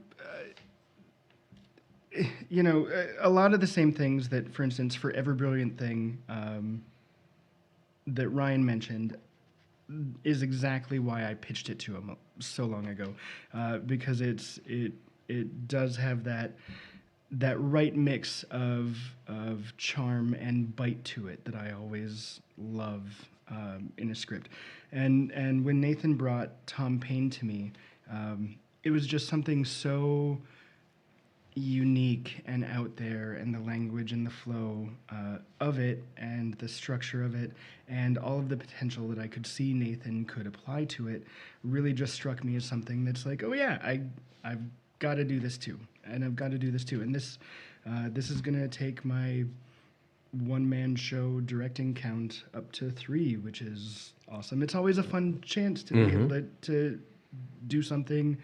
lot of the same things that, for instance, for Every Brilliant Thing that Ryan mentioned, is exactly why I pitched it to him so long ago, because it does have that right mix of charm and bite to it that I always love in a script. And when Nathan brought Tom Payne to me, it was just something so unique unique and out there, and the language and the flow of it, and the structure of it, and all of the potential that I could see Nathan could apply to it, really just struck me as something that's like, oh yeah, I've got to do this too, and I've got to do this too, and this is gonna take my one-man show directing count up to 3, which is awesome. It's always a fun chance to be able to do something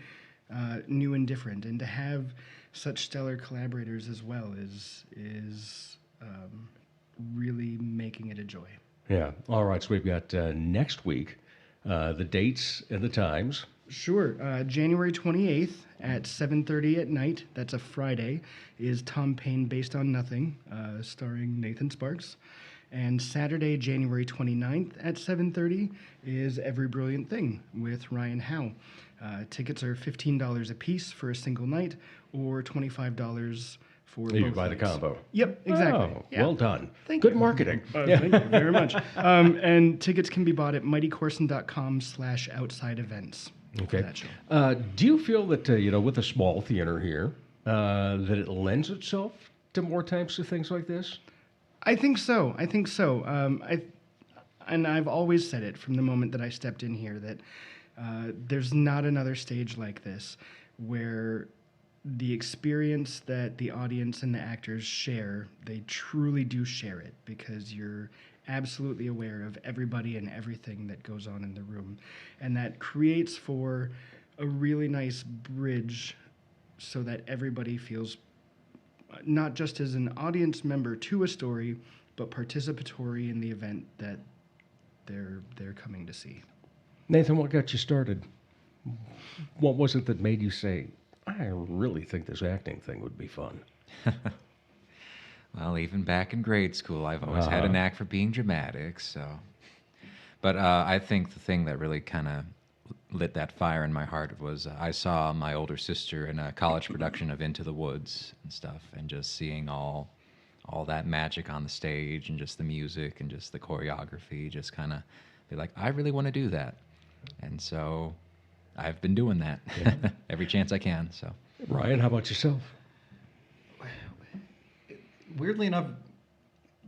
new and different, and to have such stellar collaborators as well is really making it a joy. Yeah. All right. So we've got next week, the dates and the times. Sure. January 28th at 7:30 at night, that's a Friday, is Tom Paine Based on Nothing, starring Nathan Sparks. And Saturday, January 29th at 7:30 is Every Brilliant Thing with Ryan Howe. Tickets are $15 a piece for a single night, or $25 for both You buy the nights. combo. Yep, exactly. Oh, Yeah. well done. Thank Good you. marketing. Thank you very much. And tickets can be bought at mightycorson.com/outside events. Okay. That show. Do you feel that, with a small theater here, that it lends itself to more types of things like this? I think so. And I've always said it from the moment that I stepped in here, that there's not another stage like this where the experience that the audience and the actors share, they truly do share it, because you're absolutely aware of everybody and everything that goes on in the room. And that creates for a really nice bridge so that everybody feels not just as an audience member to a story, but participatory in the event that they're coming to see. Nathan, what got you started? What was it that made you say, I really think this acting thing would be fun? Well, even back in grade school, I've always had a knack for being dramatic. So, but I think the thing that really kind of lit that fire in my heart was I saw my older sister in a college production of Into the Woods and stuff, and just seeing all that magic on the stage, and just the music and just the choreography, just kind of be like, I really want to do that. And so I've been doing that every chance I can. So, Ryan, how about yourself? Weirdly enough,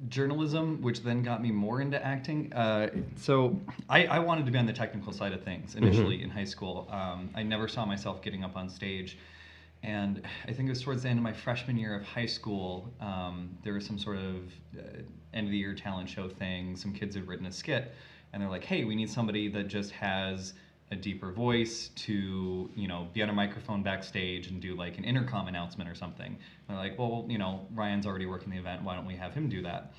journalism, which then got me more into acting. So I wanted to be on the technical side of things initially in high school. I never saw myself getting up on stage. And I think it was towards the end of my freshman year of high school, there was some sort of end of the year talent show thing. Some kids had written a skit, and they're like, hey, we need somebody that just has a deeper voice to, be on a microphone backstage and do like an intercom announcement or something. And they're like, well, Ryan's already working the event. Why don't we have him do that?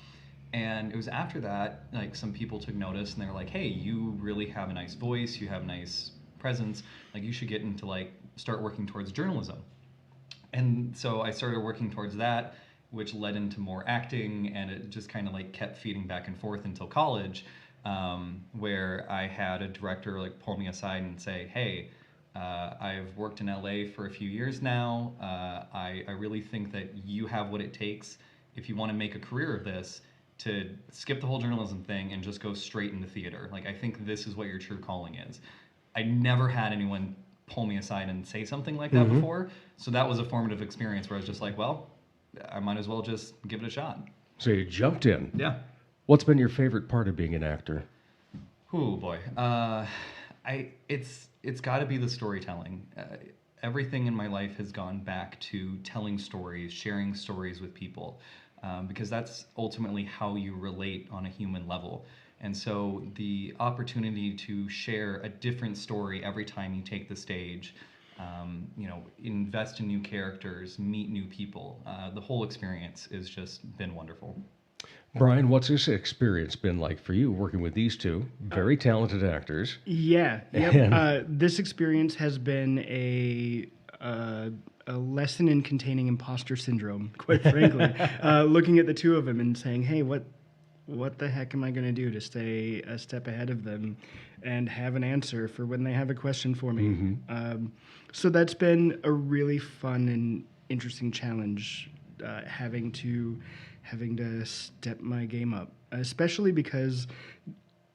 And it was after that, like, some people took notice, and they were like, hey, you really have a nice voice. You have a nice presence. Like, you should get into, start working towards journalism. And so I started working towards that, which led into more acting, and it just kind of kept feeding back and forth until college, where I had a director pull me aside and say, hey, I've worked in LA for a few years now. I really think that you have what it takes, if you want to make a career of this, to skip the whole journalism thing and just go straight into theater. I think this is what your true calling is. I never had anyone pull me aside and say something like that before. So that was a formative experience where I was just like, well, I might as well just give it a shot. So you jumped in. Yeah. What's been your favorite part of being an actor? Oh boy. It's got to be the storytelling. Everything in my life has gone back to telling stories, sharing stories with people, because that's ultimately how you relate on a human level. And so the opportunity to share a different story every time you take the stage, invest in new characters, meet new people, the whole experience has just been wonderful. Brian, what's this experience been like for you, working with these two very talented actors? Yeah. Yep. This experience has been a lesson in containing imposter syndrome, quite frankly. Looking at the two of them and saying, hey, what the heck am I going to do to stay a step ahead of them and have an answer for when they have a question for me? So that's been a really fun and interesting challenge, having to step my game up, especially because,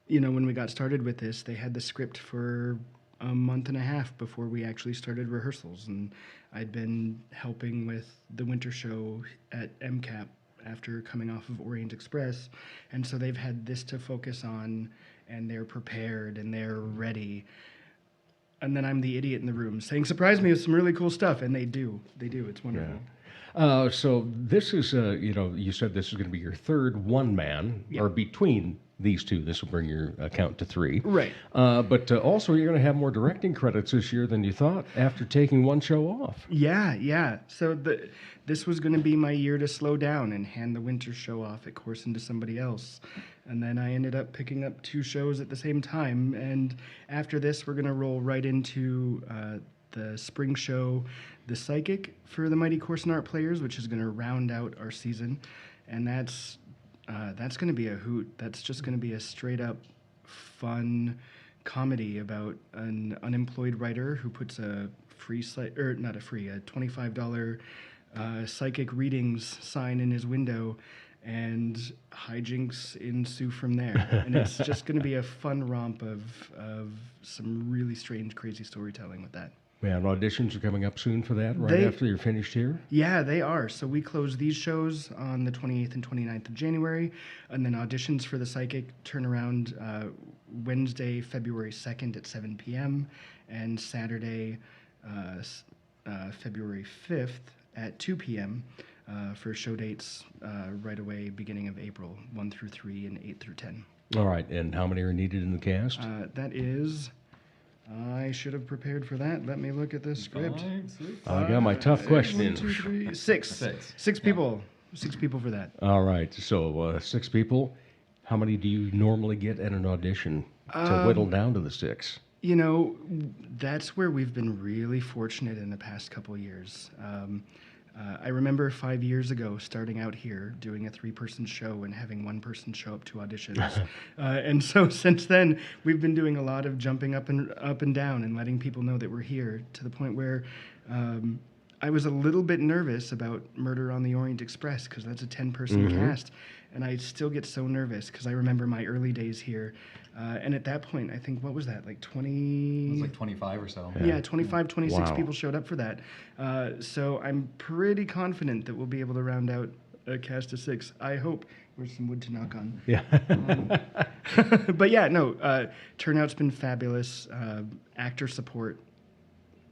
when we got started with this, they had the script for a month and a half before we actually started rehearsals, and I'd been helping with the winter show at MCAP after coming off of Orient Express, and so they've had this to focus on, and they're prepared and they're ready. And then I'm the idiot in the room saying, surprise me with some really cool stuff, and they do. It's wonderful. So this is, you said this is going to be your third one-man, or between these two. This will bring your count to 3. Right. But also you're going to have more directing credits this year than you thought after taking one show off. Yeah. So this was going to be my year to slow down and hand the winter show off at Corson to somebody else. And then I ended up picking up 2 shows at the same time. And after this, we're going to roll right into the spring show, The Psychic, for the Mighty Corson Art Players, which is going to round out our season. And that's going to be a hoot. That's just going to be a straight-up fun comedy about an unemployed writer who puts a $25 psychic readings sign in his window, and hijinks ensue from there. And it's just going to be a fun romp of some really strange, crazy storytelling with that. Yeah, and auditions are coming up soon for that, right after you're finished here? Yeah, they are. So we close these shows on the 28th and 29th of January, and then auditions for The Psychic turn around Wednesday, February 2nd at 7 p.m., and Saturday, February 5th at 2 p.m. For show dates right away, beginning of April, 1 through 3 and 8 through 10. All right, and how many are needed in the cast? That is... I should have prepared for that. Let me look at this script. I got my tough question in. 1, 2, 3, 6. 6 people. 6 people for that. All right. So 6 people. How many do you normally get at an audition to whittle down to the 6? That's where we've been really fortunate in the past couple of years. I remember 5 years ago starting out here doing a 3-person show and having 1 person show up to auditions. And so since then, we've been doing a lot of jumping up and down and letting people know that we're here, to the point where I was a little bit nervous about Murder on the Orient Express, because that's a 10-person cast. And I still get so nervous because I remember my early days here. And at that point, I think, what was that, like 20? It was like 25 or so. Yeah, 25, 26 people showed up for that. So I'm pretty confident that we'll be able to round out a cast of 6. I hope. Where's some wood to knock on? Yeah. But yeah, no, turnout's been fabulous. Actor support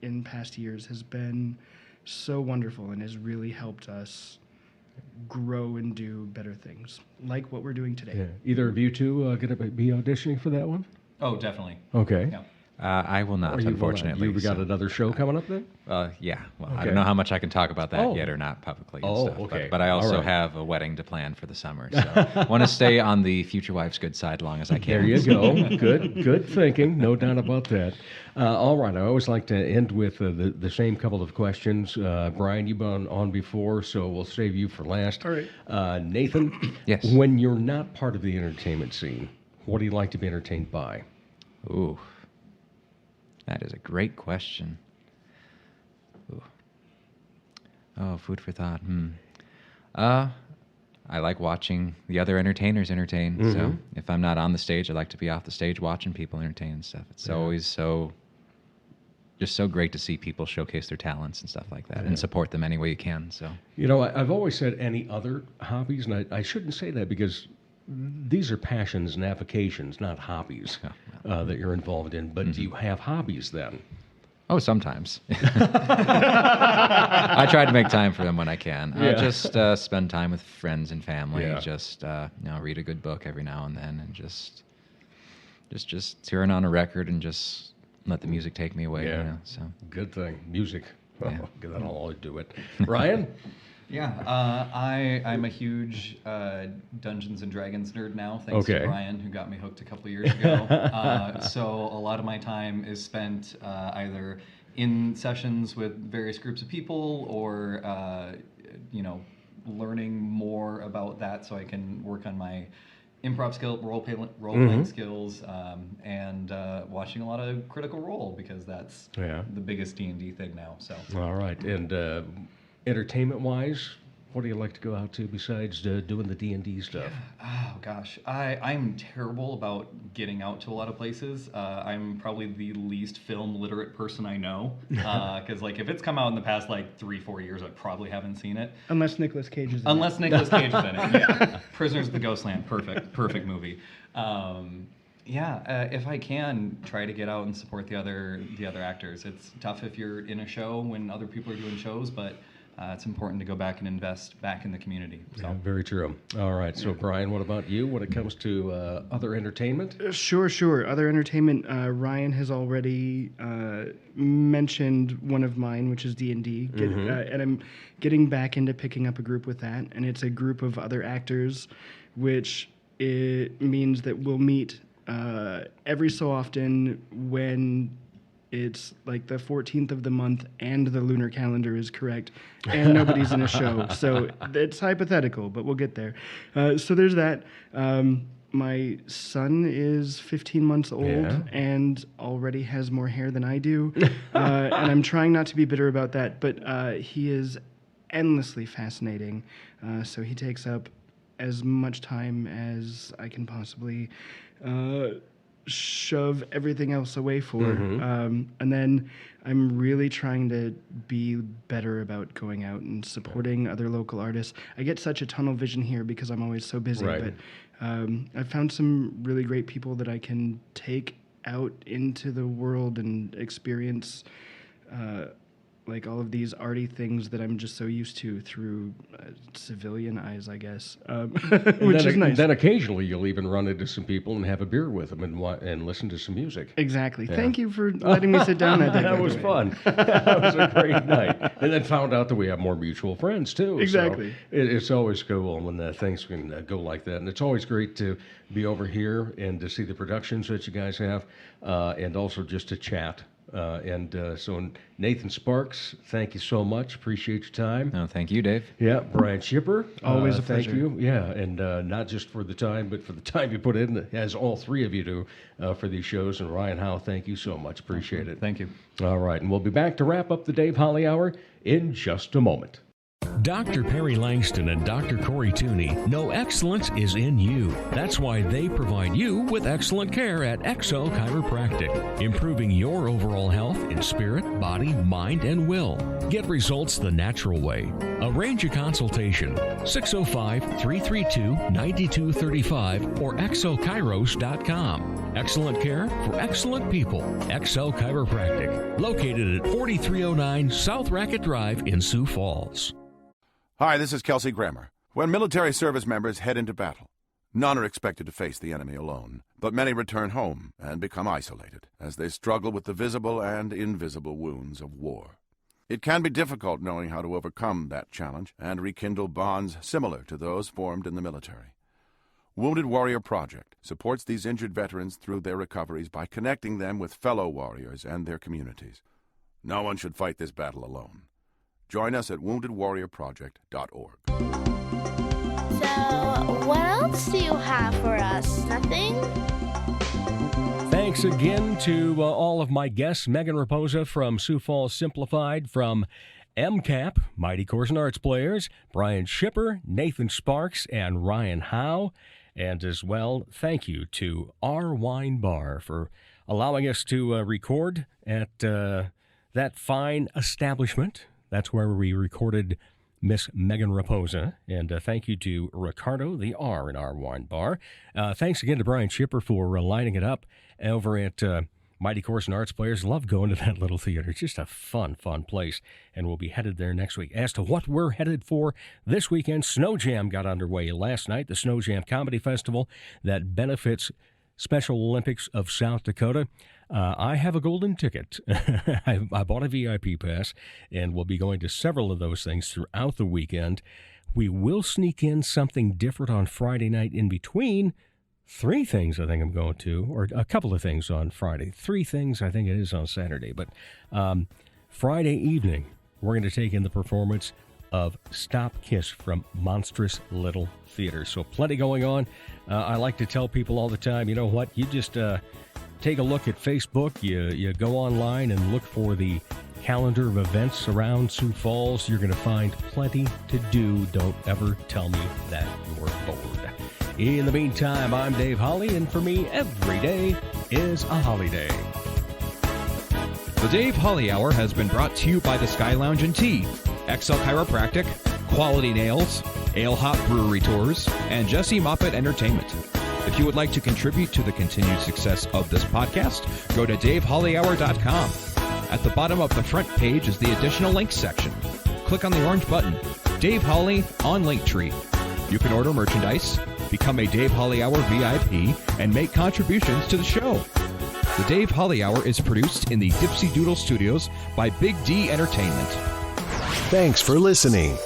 in past years has been so wonderful and has really helped us grow and do better things, like what we're doing today. Yeah. Either of you two going to be auditioning for that one? Oh, definitely. Okay. Yeah. I will not, unfortunately. You've got another show coming up then? Yeah. Well, I don't know how much I can talk about that yet or not publicly. And stuff, okay. But I also have a wedding to plan for the summer, so I want to stay on the future wife's good side as long as I can. There you go. Good thinking. No doubt about that. All right. I always like to end with the same couple of questions. Brian, you've been on before, so we'll save you for last. All right. Nathan, yes. When you're not part of the entertainment scene, what do you like to be entertained by? Ooh. That is a great question. Ooh. Oh, food for thought. I like watching the other entertainers entertain. So if I'm not on the stage, I like to be off the stage watching people entertain and stuff. It's always so great to see people showcase their talents and stuff like that and support them any way you can. So I've always said any other hobbies, and I shouldn't say that because these are passions and avocations, not hobbies that you're involved in. But do you have hobbies then? Oh, sometimes. I try to make time for them when I can. Just spend time with friends and family. Yeah. Just read a good book every now and then, and just turn on a record and just let the music take me away. Yeah. So Good thing. Music. Yeah. That'll all do it. Ryan? Yeah, I'm a huge Dungeons and Dragons nerd now, thanks to Brian, who got me hooked a couple of years ago. So a lot of my time is spent either in sessions with various groups of people or, learning more about that so I can work on my improv skill, role-playing skills, and watching a lot of Critical Role because that's the biggest D&D thing now. So. All right, and entertainment-wise, What do you like to go out to besides doing the D&D stuff? Oh gosh, I'm terrible about getting out to a lot of places. I'm probably the least film literate person I know. Because like if it's come out in the past like 3-4 years, I probably haven't seen it. Unless Nicolas Cage is in Unless Nicolas Cage is in it. Yeah. Prisoners of the Ghostland, perfect movie. If I can try to get out and support the other actors. It's tough if you're in a show when other people are doing shows, but it's important to go back and invest back in the community. So. Yeah, very true. All right. So, Brian, what about you when it comes to other entertainment? Sure. Other entertainment, Ryan has already mentioned one of mine, which is D&D. And I'm getting back into picking up a group with that. And it's a group of other actors, which it means that we'll meet every so often when it's like the 14th of the month and the lunar calendar is correct and nobody's in a show. So it's hypothetical, but we'll get there. So there's that. My son is 15 months old and already has more hair than I do. And I'm trying not to be bitter about that, but he is endlessly fascinating. So he takes up as much time as I can possibly shove everything else away for. And then I'm really trying to be better about going out and supporting other local artists. I get such a tunnel vision here because I'm always so busy, but I've found some really great people that I can take out into the world and experience like all of these arty things that I'm just so used to through civilian eyes, I guess, which is nice. Then occasionally you'll even run into some people and have a beer with them and listen to some music. Exactly. Yeah. Thank you for letting me sit down that day. That was fun. That was a great night. And then found out that we have more mutual friends, too. Exactly. So it's always cool when things can go like that. And it's always great to be over here and to see the productions that you guys have and also just to chat. So Nathan Sparks, thank you so much. Appreciate your time. No, thank you, Dave. Yeah, Brian Schipper. Always a pleasure. Thank you. Yeah, and not just for the time, but for the time you put in, as all three of you do, for these shows. And Ryan Howe, thank you so much. Appreciate it. Thank you. All right, and we'll be back to wrap up the Dave Holly Hour in just a moment. Dr. Perry Langston and Dr. Corey Tooney know excellence is in you. That's why they provide you with excellent care at XO Chiropractic, improving your overall health in spirit, body, mind, and will. Get results the natural way. Arrange a consultation, 605-332-9235 or xochiros.com. Excellent care for excellent people. XO Chiropractic, located at 4309 South Racket Drive in Sioux Falls. Hi, this is Kelsey Grammer. When military service members head into battle, none are expected to face the enemy alone, but many return home and become isolated as they struggle with the visible and invisible wounds of war. It can be difficult knowing how to overcome that challenge and rekindle bonds similar to those formed in the military. Wounded Warrior Project supports these injured veterans through their recoveries by connecting them with fellow warriors and their communities. No one should fight this battle alone. Join us at woundedwarriorproject.org. So, what else do you have for us? Nothing? Thanks again to all of my guests. Megan Raposa from Sioux Falls Simplified, from MCAP, Mighty Chorus and Arts Players, Brian Schipper, Nathan Sparks, and Ryan Howe. And as well, thank you to Our Wine Bar for allowing us to record at that fine establishment. That's where we recorded Miss Megan Raposa. And thank you to Ricardo, the R in Our Wine Bar. Thanks again to Brian Schipper for lighting it up over at Mighty Chorus and Arts Players. Love going to that little theater. It's just a fun place. And we'll be headed there next week. As to what we're headed for this weekend, Snow Jam got underway last night, the Snow Jam Comedy Festival that benefits Special Olympics of South Dakota. I have a golden ticket. I bought a VIP pass, and we'll be going to several of those things throughout the weekend. We will sneak in something different on Friday night in between. 3 things I think I'm going to, or a couple of things on Friday. 3 things I think it is on Saturday. But Friday evening, we're going to take in the performance of Stop Kiss from Monstrous Little Theater. So plenty going on. I like to tell people all the time, you know what, you just take a look at Facebook, you go online and look for the calendar of events around Sioux Falls. You're going to find plenty to do. Don't ever tell me that you're bored. In the meantime, I'm Dave Holly, and for me, every day is a holiday. The Dave Holly Hour has been brought to you by the Sky Lounge and Tea, XL Chiropractic, Quality Nails, Ale Hop Brewery Tours, and Jesse Moffett Entertainment. If you would like to contribute to the continued success of this podcast, go to DaveHollyHour.com. At the bottom of the front page is the additional links section. Click on the orange button, Dave Holly on Linktree. You can order merchandise, become a Dave Holly Hour VIP, and make contributions to the show. The Dave Holly Hour is produced in the Dipsy Doodle Studios by Big D Entertainment. Thanks for listening.